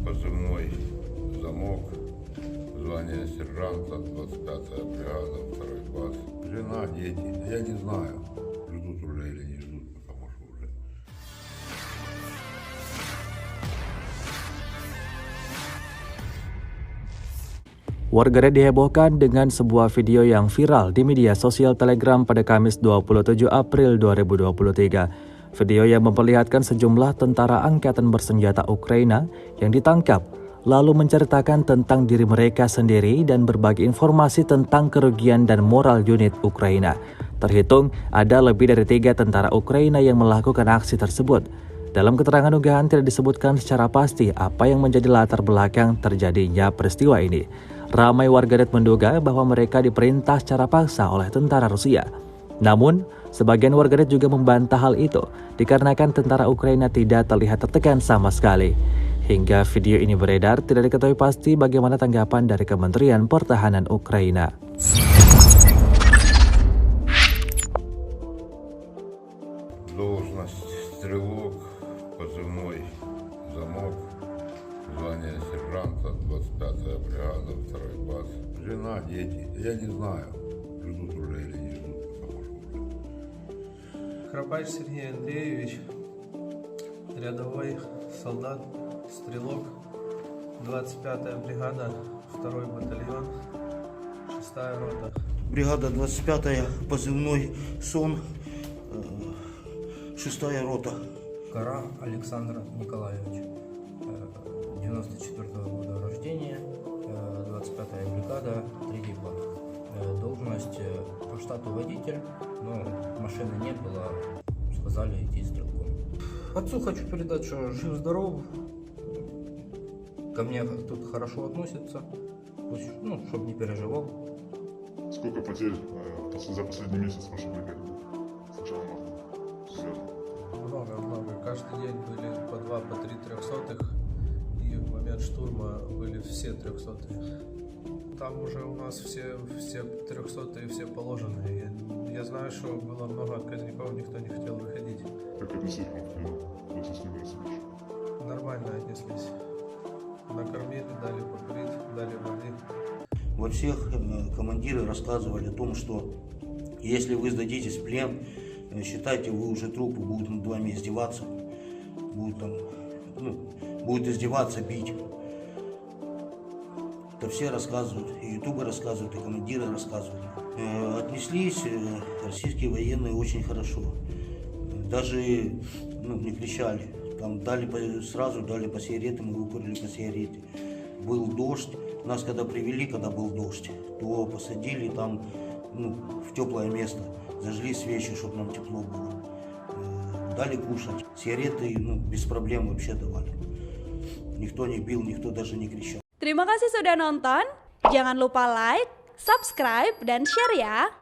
позывной «Замок», звание сержанта, 25-я бригада, 2-й класс. Жена, дети, я не знаю, ждут уже или не ждут, потому что уже. Warganet dihebohkan dengan sebuah video yang viral di media sosial Telegram pada Kamis 27 April 2023. Video yang memperlihatkan sejumlah tentara angkatan bersenjata Ukraina yang ditangkap, lalu menceritakan tentang diri mereka sendiri dan berbagi informasi tentang kerugian dan moral unit Ukraina. Terhitung, ada lebih dari 3 tentara Ukraina yang melakukan aksi tersebut. Dalam keterangan unggahan tidak disebutkan secara pasti apa yang menjadi latar belakang terjadinya peristiwa ini. Ramai warganet menduga bahwa mereka diperintah secara paksa oleh tentara Rusia. Namun, sebagian warganet juga membantah hal itu dikarenakan tentara Ukraina tidak terlihat tertekan sama sekali. Hingga video ini beredar, tidak diketahui pasti bagaimana tanggapan dari Kementerian Pertahanan Ukraina. Должность стрелок, позывной «Замок», звание сержанта, 25-я бригада, 2-й класс. Жена, дети, я не знаю, ждут уже или не ждут, потому что уже. Храбач Сергей Андреевич, рядовой солдат, стрелок, 25-я бригада, 2-й батальон, 6-я рота. Бригада 25-я, позывной «Сон», 6-я рота. Кара Александр Николаевич, 94-го года рождения, 25-я бригада, 3-й год. Должность по штату водитель, но машины не было, сказали идти стрелком. Отцу хочу передать, что жив-здоров, ко мне тут хорошо относятся, пусть, чтобы не переживал. Сколько потерь за последний месяц в вашей бригаде? Сначала Много. Каждый день были по 2, по 3 трехсотых. И в момент штурма были все 300-е. Там уже у нас все 300-е, все положенные. Я знаю, что было много отказников, никто не хотел выходить. Как отнеслись к вам? Если с ними рассудишь? Нормально отнеслись. Накормили, дали покурить, дали воды. Во всех командиры рассказывали о том, что если вы сдадитесь в плен, считайте, вы уже труп, и будут над вами издеваться. Будут издеваться, бить. Это все рассказывают, и ютубы рассказывают, и командиры рассказывают. Отнеслись российские военные очень хорошо. Даже не кричали. Там сразу дали по сигареты, мы выкурили по сигарете. Был дождь. Нас когда привели, когда был дождь, то посадили там в теплое место. Зажгли свечи, чтобы нам тепло было. Дали кушать. Сигареты без проблем вообще давали. Никто не бил, никто даже не кричал. Terima kasih sudah nonton. Jangan lupa like, subscribe, dan share ya.